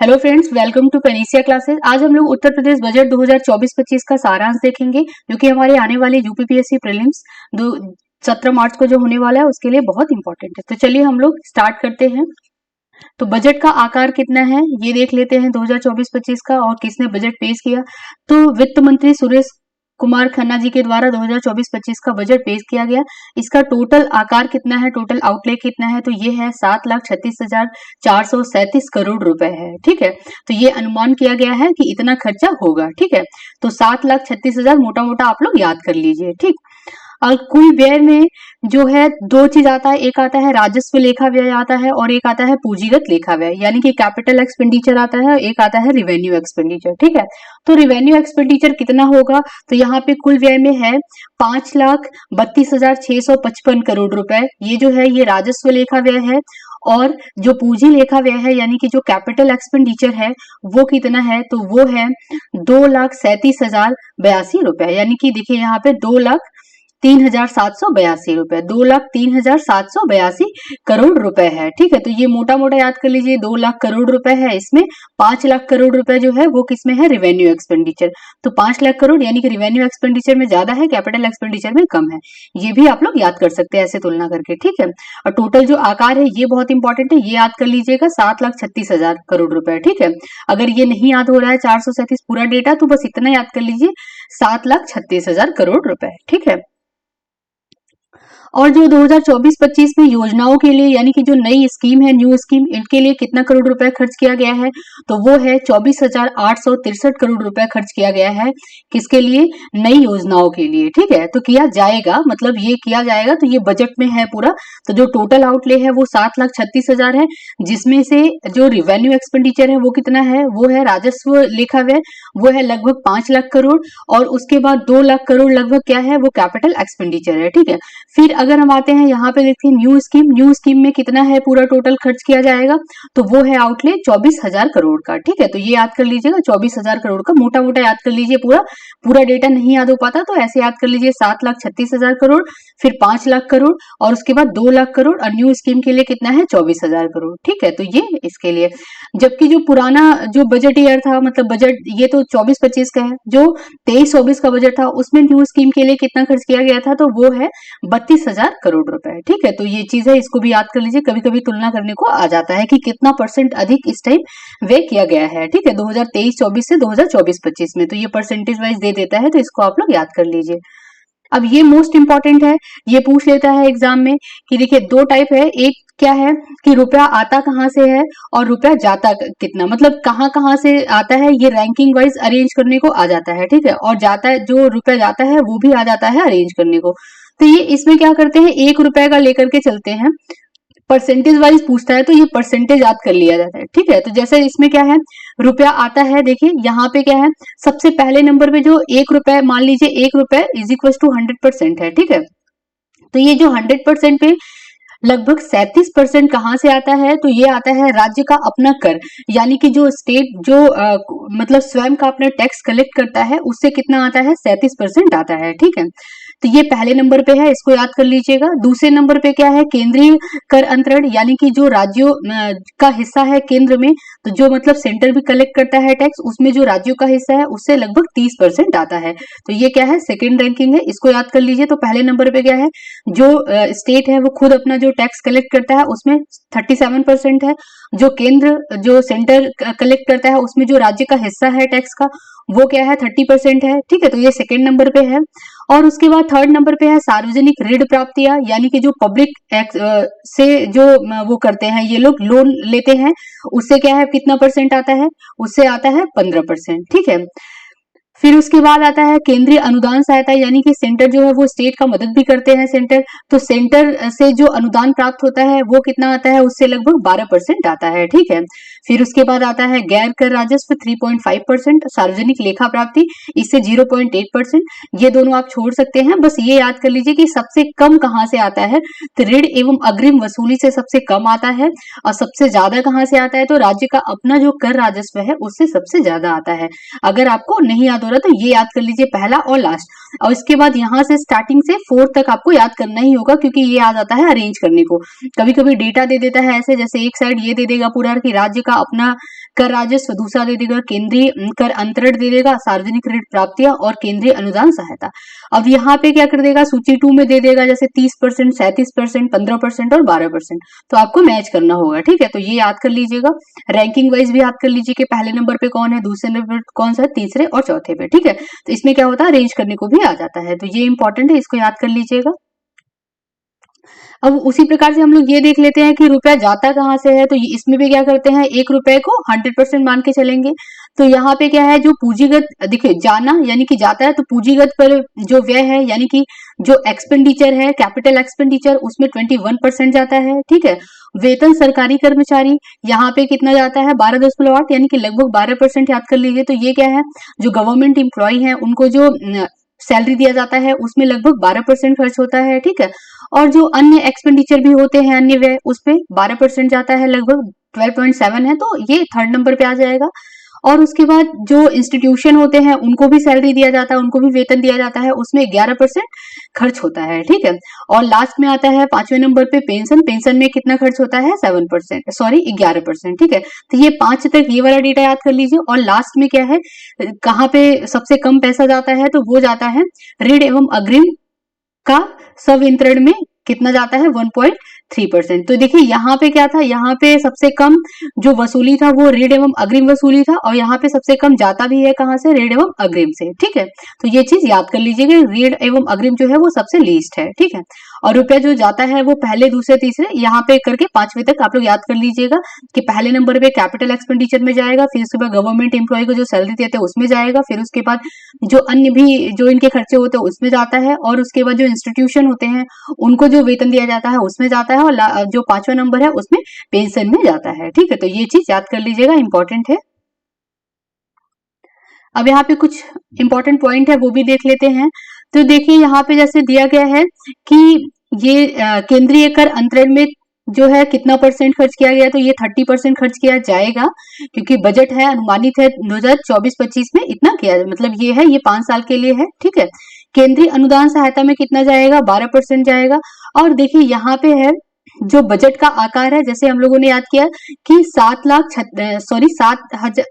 Hello friends, welcome to Panacea classes. आज हम लोग उत्तर प्रदेश बजट 2024-25 का सारांश देखेंगे, जो कि हमारे आने वाले यूपीपीएससी प्रीलिम्स 17 मार्च को जो होने वाला है उसके लिए बहुत इंपॉर्टेंट है। तो चलिए हम लोग स्टार्ट करते हैं। तो बजट का आकार कितना है ये देख लेते हैं 2024-25 का, और किसने बजट पेश किया। तो वित्त मंत्री सुरेश कुमार खन्ना जी के द्वारा 2024-25 का बजट पेश किया गया। इसका टोटल आकार कितना है, टोटल आउटले कितना है, तो ये है 7,36,437 करोड़ रुपए है। ठीक है, तो ये अनुमान किया गया है कि इतना खर्चा होगा। ठीक है, तो 7,36,000 मोटा मोटा आप लोग याद कर लीजिए। ठीक, और कुल व्यय में जो है दो चीज आता है, एक आता है राजस्व लेखा व्यय आता है और एक आता है पूंजीगत लेखा व्यय, यानी कि कैपिटल एक्सपेंडिचर आता है, एक आता है रिवेन्यू एक्सपेंडिचर। ठीक है, तो रिवेन्यू एक्सपेंडिचर कितना होगा, तो यहाँ पे कुल व्यय में है 5,32,655 करोड़ रुपए। ये जो है ये राजस्व लेखा व्यय है, और जो पूंजी लेखा व्यय है यानी कि जो कैपिटल एक्सपेंडिचर है वो कितना है, तो वो है 2,37,082 रुपए, यानी कि देखिए यहाँ पे 2,03,782 रुपए, 2,03,782 करोड़ रुपए है। ठीक है, तो ये मोटा मोटा याद कर लीजिए 2 लाख करोड़ रुपए है। इसमें 5 लाख करोड़ रुपए जो है वो किसमें है, रिवेन्यू एक्सपेंडिचर। तो 5 लाख करोड़ यानी कि रिवेन्यू एक्सपेंडिचर में ज्यादा है, कैपिटल एक्सपेंडिचर में कम है। ये भी आप लोग याद कर सकते हैं ऐसे तुलना करके। ठीक है, और टोटल जो आकार है ये बहुत इंपॉर्टेंट है, ये याद कर लीजिएगा 7,36,000 करोड़ रुपए। ठीक है, अगर ये नहीं याद हो रहा है 437 पूरा डेटा, तो बस इतना याद कर लीजिए 7,36,000 करोड़ रुपए। ठीक है, और जो 2024-25 में योजनाओं के लिए यानी कि जो नई स्कीम है, न्यू स्कीम, इनके लिए कितना करोड़ रुपए खर्च किया गया है, तो वो है 24,863 करोड़ रुपए खर्च किया गया है। किसके लिए, नई योजनाओं के लिए। ठीक है, तो किया जाएगा, मतलब ये किया जाएगा, तो ये बजट में है पूरा। तो जो टोटल आउटले है वो 7,36,000 है, जिसमें से जो रिवेन्यू एक्सपेंडिचर है वो कितना है, वो है राजस्व लेखा व्यय, वो है लगभग 5 लाख करोड़, और उसके बाद 2 लाख करोड़ लगभग क्या है, वो कैपिटल एक्सपेंडिचर है। ठीक है, फिर अगर हम आते हैं यहाँ पे देखते हैं न्यू स्कीम, न्यू स्कीम में कितना है पूरा टोटल खर्च किया जाएगा, तो वो है आउटले 24,000 करोड़ का। ठीक है, तो ये याद कर लीजिएगा 24,000 करोड़ का, मोटा मोटा याद कर लीजिए, पूरा पूरा डेटा नहीं याद हो पाता तो ऐसे याद कर लीजिए 7,36,000 करोड़, फिर 5 लाख करोड़, और उसके बाद 2 लाख करोड़, और न्यू स्कीम के लिए कितना है 24,000 करोड़। ठीक है, तो ये इसके लिए। जबकि जो पुराना जो बजट ईयर था, मतलब बजट ये तो 24-25 का है, जो 23-24 का बजट था उसमें न्यू स्कीम के लिए कितना खर्च किया गया था, तो वो है 32,000 करोड़ रुपए। ठीक है, तो ये चीज है, इसको भी याद कर लीजिए, कभी कभी तुलना करने को आ जाता है कि कितना परसेंट अधिक इस टाइम व्यय किया गया है। ठीक है, 2023-24 से 2024-25 में, तो ये परसेंटेज वाइज दे देता है, तो इसको आप लोग याद कर लीजिए। अब ये मोस्ट इंपॉर्टेंट है, ये पूछ लेता है एग्जाम में कि देखिए दो टाइप है, एक क्या है कि रुपया आता कहाँ से है और रुपया जाता कितना, मतलब कहाँ कहाँ से आता है, ये रैंकिंग वाइज अरेंज करने को आ जाता है। ठीक है, और जाता है, जो रुपया जाता है वो भी आ जाता है अरेंज करने को। तो ये इसमें क्या करते हैं, 1 रुपए का लेकर के चलते हैं, परसेंटेज वाइज पूछता है तो ये परसेंटेज याद कर लिया जाता है। ठीक है, तो जैसे इसमें क्या है, रुपया आता है, देखिए यहाँ पे क्या है, सबसे पहले नंबर पे जो 1 रुपए, मान लीजिए 1 रुपए इज इक्वल टू 100% है। ठीक है, तो ये जो 100% पे लगभग 37% कहाँ से आता है, तो ये आता है राज्य का अपना कर, यानी कि जो स्टेट जो मतलब स्वयं का अपना टैक्स कलेक्ट करता है उससे कितना आता है, 37% आता है। ठीक है, तो ये पहले नंबर पे है, इसको याद कर लीजिएगा। दूसरे नंबर पे क्या है, केंद्रीय कर अंतरण, यानी कि जो राज्यों का हिस्सा है केंद्र में, तो जो मतलब सेंटर भी कलेक्ट करता है टैक्स, उसमें जो राज्यों का हिस्सा है उससे लगभग 30% आता है। तो ये क्या है, सेकेंड रैंकिंग है, इसको याद कर लीजिए। तो पहले नंबर पे क्या है, जो स्टेट है वो खुद अपना जो टैक्स कलेक्ट करता है उसमें 37% है, जो केंद्र जो सेंटर कलेक्ट करता है उसमें जो राज्य का हिस्सा है टैक्स का वो क्या है, 30% है। ठीक है, तो ये सेकेंड नंबर पे है। और उसके बाद थर्ड नंबर पे है सार्वजनिक ऋण प्राप्तियां, यानी कि जो पब्लिक से जो वो करते हैं, ये लोग लोन लेते हैं, उससे क्या है, कितना परसेंट आता है, उससे आता है 15%। ठीक है, फिर उसके बाद आता है केंद्रीय अनुदान सहायता, यानी कि सेंटर जो है वो स्टेट का मदद भी करते हैं सेंटर, तो सेंटर से जो अनुदान प्राप्त होता है वो कितना आता है, उससे लगभग 12% आता है। ठीक है, फिर उसके बाद आता है गैर कर राजस्व 3.5%, सार्वजनिक लेखा प्राप्ति इससे 0.8%, ये दोनों आप छोड़ सकते हैं। बस ये याद कर लीजिए कि सबसे कम कहाँ से आता है, तो ऋण एवं अग्रिम वसूली से सबसे कम आता है, और सबसे ज्यादा कहाँ से आता है, तो राज्य का अपना जो कर राजस्व है उससे सबसे ज्यादा आता है। अगर आपको नहीं याद हो रहा तो ये याद कर लीजिए पहला और लास्ट, और इसके बाद यहाँ से स्टार्टिंग से फोर्थ तक आपको याद करना ही होगा, क्योंकि ये आ जाता है अरेंज करने को। कभी कभी डेटा दे देता है ऐसे, जैसे एक साइड ये दे देगा पूरा कि राज्य का अपना कर राजस्व, दूसरा दे देगा केंद्रीय कर अंतरण दे देगा, सार्वजनिक ऋण प्राप्तियां और केंद्रीय अनुदान सहायता। अब यहाँ पे क्या कर देगा, सूची 2 में दे देगा जैसे 30%, 37%, 15% और 12%। तो आपको मैच करना होगा, ठीक है। तो ये याद कर लीजिएगा। रैंकिंग वाइज भी याद कर लीजिए कि पहले नंबर पे कौन है, दूसरे नंबर पे कौन सा है, तीसरे और चौथे पे, ठीक है। तो इसमें क्या होता है, अरेंज करने को भी आ जाता है। तो ये इंपॉर्टेंट है, इसको याद कर लीजिएगा। अब उसी प्रकार से हम लोग ये देख लेते हैं कि रुपया जाता कहाँ से है। तो इसमें भी क्या करते हैं, 1 रुपए को 100% मान के चलेंगे। तो यहाँ पे क्या है, जो पूंजीगत, देखिए जाना यानी कि जाता है, तो पूंजीगत पर जो व्यय है यानी कि जो एक्सपेंडिचर है, कैपिटल एक्सपेंडिचर, उसमें 21% जाता है, ठीक है। वेतन सरकारी कर्मचारी, यहाँ पे कितना जाता है, 12.8 यानी कि लगभग 12% याद कर लीजिए। तो ये क्या है, जो गवर्नमेंट एम्प्लॉय है उनको जो सैलरी दिया जाता है उसमें लगभग 12% खर्च होता है, ठीक है। और जो अन्य एक्सपेंडिचर भी होते हैं, अन्य व्यय, उस पे 12% जाता है, लगभग 12.7 है, तो ये थर्ड नंबर पे आ जाएगा। और उसके बाद जो इंस्टीट्यूशन होते हैं उनको भी सैलरी दिया जाता है, उनको भी वेतन दिया जाता है, उसमें 11% खर्च होता है, ठीक है। और लास्ट में आता है 5वें नंबर पे पेंशन। पेंशन में कितना खर्च होता है, 7%, सॉरी 11%, ठीक है। तो ये 5 तक ये वाला डेटा याद कर लीजिए। और लास्ट में क्या है, कहाँ पे सबसे कम पैसा जाता है, तो वो जाता है ऋण एवं अग्रिम का संवितरण में कितना जाता है, 1.3%। तो देखिए यहाँ पे क्या था, यहाँ पे सबसे कम जो वसूली था वो ऋण एवं अग्रिम वसूली था, और यहाँ पे सबसे कम जाता भी है कहाँ से, ऋण एवं अग्रिम से, ठीक है। तो ये चीज याद कर लीजिएगा, ऋण एवं अग्रिम जो है वो सबसे लीस्ट है, ठीक है। और रुपया जो जाता है वो पहले, दूसरे, तीसरे, यहाँ पे करके 5वें तक आप लोग याद कर लीजिएगा कि पहले नंबर पे कैपिटल एक्सपेंडिचर में जाएगा, फिर उसके बाद गवर्नमेंट एम्प्लॉय को जो सैलरी देते हैं उसमें जाएगा, फिर उसके बाद जो अन्य भी जो इनके खर्चे होते हैं उसमें जाता है, और उसके बाद जो इंस्टीट्यूशन होते हैं उनको जो वेतन दिया जाता है उसमें जाता है, और जो 5वां नंबर है उसमें पेंशन में जाता है, ठीक है। तो ये चीज याद कर लीजिएगा, इंपॉर्टेंट है। अब यहाँ पे कुछ इंपॉर्टेंट पॉइंट है वो भी देख लेते हैं। तो देखिए यहाँ पे जैसे दिया गया है कि ये केंद्रीय कर अंतरण में जो है कितना परसेंट खर्च किया गया, तो ये 30% खर्च किया जाएगा, क्योंकि बजट है, अनुमानित है 2024-25 में इतना किया, मतलब ये है, ये 5 साल के लिए है, ठीक है। केंद्रीय अनुदान सहायता में कितना जाएगा, 12% जाएगा। और देखिए यहाँ पे है जो बजट का आकार है, जैसे हम लोगों ने याद किया कि 7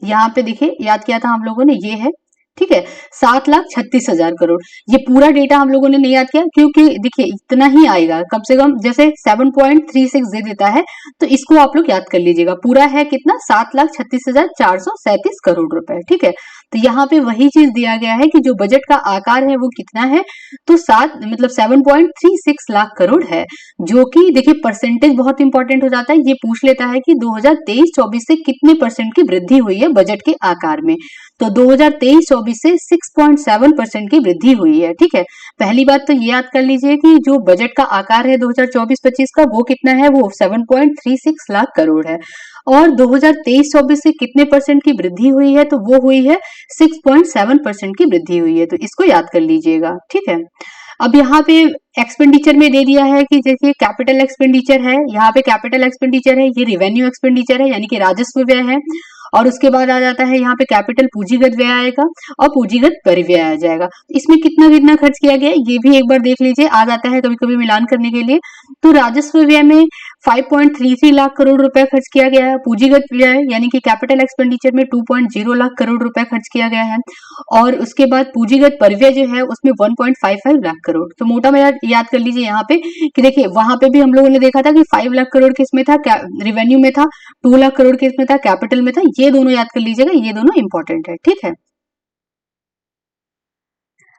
यहाँ पे देखिए याद किया था हम लोगों ने, ये है, ठीक है, 7,36,000 करोड़। ये पूरा डेटा हम लोगों ने नहीं याद किया क्योंकि देखिए इतना ही आएगा, कम से कम जैसे 7.36 दे देता है, तो इसको आप लोग याद कर लीजिएगा। पूरा है कितना, 7,36,437 करोड़ रुपए, ठीक है। तो यहाँ पे वही चीज दिया गया है कि जो बजट का आकार है वो कितना है, तो 7.36 लाख करोड़ है, जो कि देखिए परसेंटेज बहुत इंपॉर्टेंट हो जाता है। ये पूछ लेता है कि 2023-24 से कितने परसेंट की वृद्धि हुई है बजट के आकार में। तो 2023-24 से 6.7% की वृद्धि हुई है, ठीक है। पहली बात तो ये याद कर लीजिए कि जो बजट का आकार है 2024-25 का, वो कितना है, वो 7.36 लाख करोड़ है। और 2023-24 से कितने परसेंट की वृद्धि हुई है, तो वो हुई है 6.7% की वृद्धि हुई है। तो इसको याद कर लीजिएगा, ठीक है। अब यहाँ पे एक्सपेंडिचर में दे दिया है कि देखिए कैपिटल एक्सपेंडिचर है, यहाँ पे कैपिटल एक्सपेंडिचर है, ये रिवेन्यू एक्सपेंडिचर है यानी कि राजस्व व्यय है। और उसके बाद आ जाता है यहाँ पे कैपिटल पूंजीगत व्यय आएगा, और पूंजीगत परिव्यय आ जाएगा। इसमें कितना कितना खर्च किया गया ये भी एक बार देख लीजिए, आ जाता है कभी कभी मिलान करने के लिए। तो राजस्व व्यय में 5.33 लाख करोड़ रुपए खर्च किया गया है, पूंजीगत व्यय यानी कि कैपिटल एक्सपेंडिचर में 2.0 लाख करोड़ रुपए खर्च किया गया है, और उसके बाद पूंजीगत परिव्यय जो है उसमें 1.55 लाख करोड़। तो मोटा में याद कर लीजिए यहाँ पे कि देखिए वहां पे भी हम लोगों ने देखा था कि 5 लाख करोड़ किसमें था, रिवेन्यू में था, 2 लाख करोड़ किसमें था, कैपिटल में था। ये दोनों याद कर लीजिएगा, ये दोनों इंपॉर्टेंट है, ठीक है।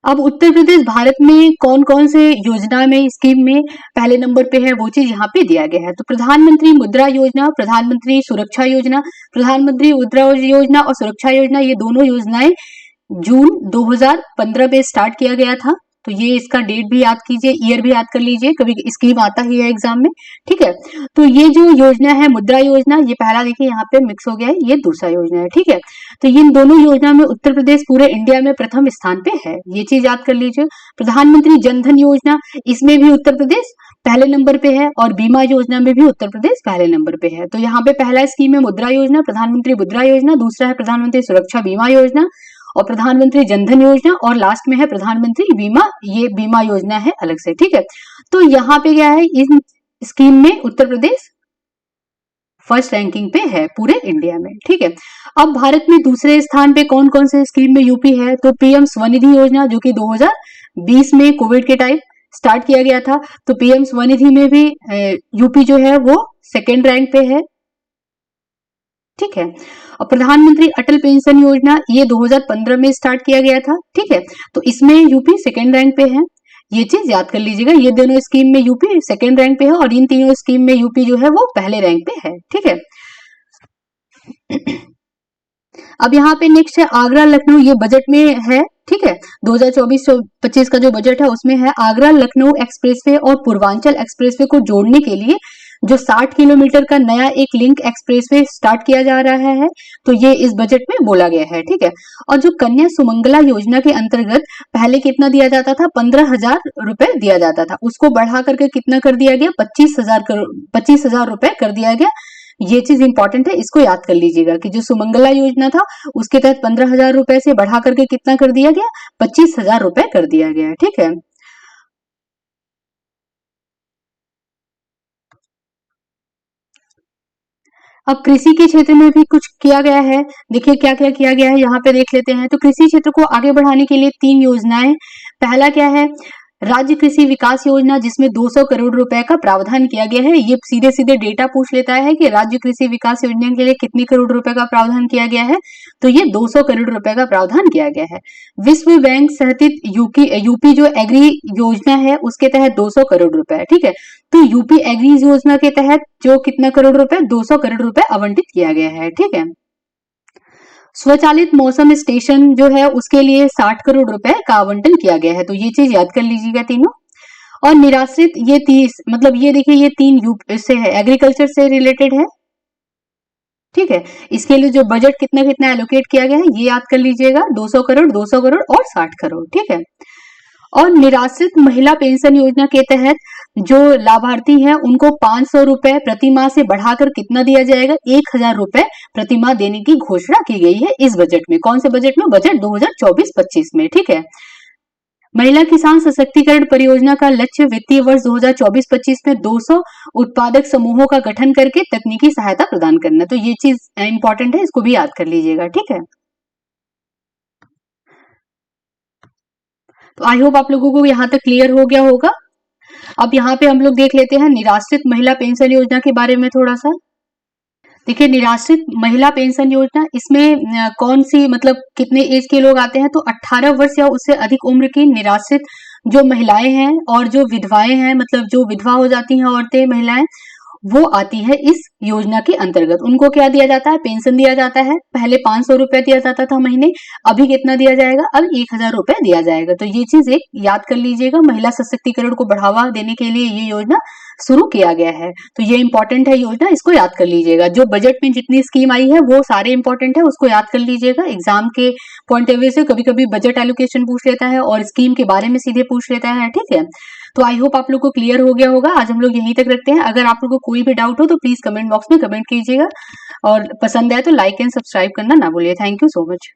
अब उत्तर प्रदेश भारत में कौन कौन से योजना में, स्कीम में पहले नंबर पे है, वो चीज यहाँ पे दिया गया है। तो प्रधानमंत्री मुद्रा योजना, प्रधानमंत्री सुरक्षा योजना, प्रधानमंत्री मुद्रा योजना और सुरक्षा योजना, ये दोनों योजनाएं जून 2015 में स्टार्ट किया गया था। तो ये इसका डेट भी याद कीजिए, ईयर भी याद कर लीजिए, कभी स्कीम आता ही है एग्जाम में, ठीक है। तो ये जो योजना है मुद्रा योजना, ये पहला देखिए यहाँ पे मिक्स हो गया है, ये दूसरा योजना है, ठीक है। तो इन दोनों योजना में उत्तर प्रदेश पूरे इंडिया में प्रथम स्थान पे है, ये चीज याद कर लीजिए। प्रधानमंत्री जन धन योजना, इसमें भी उत्तर प्रदेश पहले नंबर पे है, और बीमा योजना में भी उत्तर प्रदेश पहले नंबर पे है। तो यहाँ पे पहला स्कीम है मुद्रा योजना, प्रधानमंत्री मुद्रा योजना, दूसरा है प्रधानमंत्री सुरक्षा बीमा योजना, और प्रधानमंत्री जनधन योजना, और लास्ट में है प्रधानमंत्री बीमा, ये बीमा योजना है अलग से, ठीक है। तो यहाँ पे क्या है, इन स्कीम में उत्तर प्रदेश फर्स्ट रैंकिंग पे है पूरे इंडिया में। ठीक है, अब भारत में दूसरे स्थान पे कौन कौन से स्कीम में यूपी है, तो पीएम स्वनिधि योजना जो कि 2020 में कोविड के टाइम स्टार्ट किया गया था, तो पीएम स्वनिधि में भी यूपी जो है वो सेकेंड रैंक पे है। ठीक है, और प्रधानमंत्री अटल पेंशन योजना ये 2015 में स्टार्ट किया गया था। ठीक है, तो इसमें यूपी सेकेंड रैंक पे है, ये चीज याद कर लीजिएगा। ये दोनों स्कीम में यूपी सेकेंड रैंक पे है और इन तीनों स्कीम में यूपी जो है वो पहले रैंक पे है। ठीक है, अब यहाँ पे नेक्स्ट है आगरा लखनऊ, ये बजट में है। ठीक है, 2024-25 का जो बजट है उसमें है आगरा लखनऊ एक्सप्रेसवे और पूर्वांचल एक्सप्रेसवे को जोड़ने के लिए जो 60 किलोमीटर का नया एक लिंक एक्सप्रेसवे स्टार्ट किया जा रहा है, तो ये इस बजट में बोला गया है। ठीक है, और जो कन्या सुमंगला योजना के अंतर्गत पहले कितना दिया जाता था, 15,000 रुपए दिया जाता था, उसको बढ़ा करके कितना कर दिया गया, 25,000 रुपए कर दिया गया। ये चीज इंपॉर्टेंट है, इसको याद कर लीजिएगा कि जो सुमंगला योजना था उसके तहत 15,000 रुपए से बढ़ा करके कितना कर दिया गया, 25,000 रुपए कर दिया गया। ठीक है, अब कृषि के क्षेत्र में भी कुछ किया गया है। देखिए क्या क्या किया गया है, यहाँ पे देख लेते हैं। तो कृषि क्षेत्र को आगे बढ़ाने के लिए 3 योजनाएं। पहला क्या है, राज्य कृषि विकास योजना, जिसमें 200 करोड़ रुपए का प्रावधान किया गया है। ये सीधे सीधे डेटा पूछ लेता है कि राज्य कृषि विकास योजना के लिए कितने करोड़ रुपए का प्रावधान किया गया है, तो ये 200 करोड़ रुपए का प्रावधान किया गया है। विश्व बैंक सहतित यूपी जो एग्री योजना है उसके तहत 200 करोड़ रुपए। ठीक है, तो यूपी एग्री योजना के तहत जो कितना करोड़ रुपए, 200 करोड़ रुपए आवंटित किया गया है। ठीक है, स्वचालित मौसम स्टेशन जो है उसके लिए 60 करोड़ रुपए का आवंटन किया गया है, तो ये चीज याद कर लीजिएगा तीनों। और निराश्रित ये 30, मतलब ये देखिए ये 3 से है, एग्रीकल्चर से रिलेटेड है। ठीक है, इसके लिए जो बजट कितना कितना एलोकेट किया गया है ये याद कर लीजिएगा, 200 करोड़, 200 करोड़ और 60 करोड़। ठीक है, और निराश्रित महिला पेंशन योजना के तहत जो लाभार्थी हैं उनको 500 रुपए प्रति माह से बढ़ाकर कितना दिया जाएगा, 1,000 रुपए प्रति माह देने की घोषणा की गई है इस बजट में। कौन से बजट में, बजट 2024-25 में। ठीक है, महिला किसान सशक्तिकरण परियोजना का लक्ष्य वित्तीय वर्ष 2024-25 में 200 उत्पादक समूहों का गठन करके तकनीकी सहायता प्रदान करना, तो ये चीज इंपॉर्टेंट है, इसको भी याद कर लीजिएगा। ठीक है, तो आई होप आप लोगों को यहाँ तक क्लियर हो गया होगा। अब यहाँ पे हम लोग देख लेते हैं निराश्रित महिला पेंशन योजना के बारे में थोड़ा सा। देखिए निराश्रित महिला पेंशन योजना, इसमें कौन सी, मतलब कितने एज के लोग आते हैं, तो 18 वर्ष या उससे अधिक उम्र की निराश्रित जो महिलाएं हैं और जो विधवाएं हैं, मतलब जो विधवा हो जाती हैं औरतें, महिलाएं, वो आती है इस योजना के अंतर्गत। उनको क्या दिया जाता है, पेंशन दिया जाता है। पहले 500 रुपए दिया जाता था महीने, अभी कितना दिया जाएगा, अब 1,000 रुपए दिया जाएगा। तो ये चीज एक याद कर लीजिएगा, महिला सशक्तिकरण को बढ़ावा देने के लिए ये योजना शुरू किया गया है, तो ये इंपॉर्टेंट है योजना, इसको याद कर लीजिएगा। जो बजट में जितनी स्कीम आई है वो सारे इंपॉर्टेंट है, उसको याद कर लीजिएगा। एग्जाम के पॉइंट ऑफ व्यू से कभी कभी बजट एलोकेशन पूछ लेता है और स्कीम के बारे में सीधे पूछ लेता है। ठीक है, तो आई होप आप लोग को क्लियर हो गया होगा। आज हम लोग यहीं तक रखते हैं। अगर आप लोग को कोई भी डाउट हो तो प्लीज कमेंट बॉक्स में कमेंट कीजिएगा, और पसंद आए तो लाइक एंड सब्सक्राइब करना ना भूलिए। Thank you so much.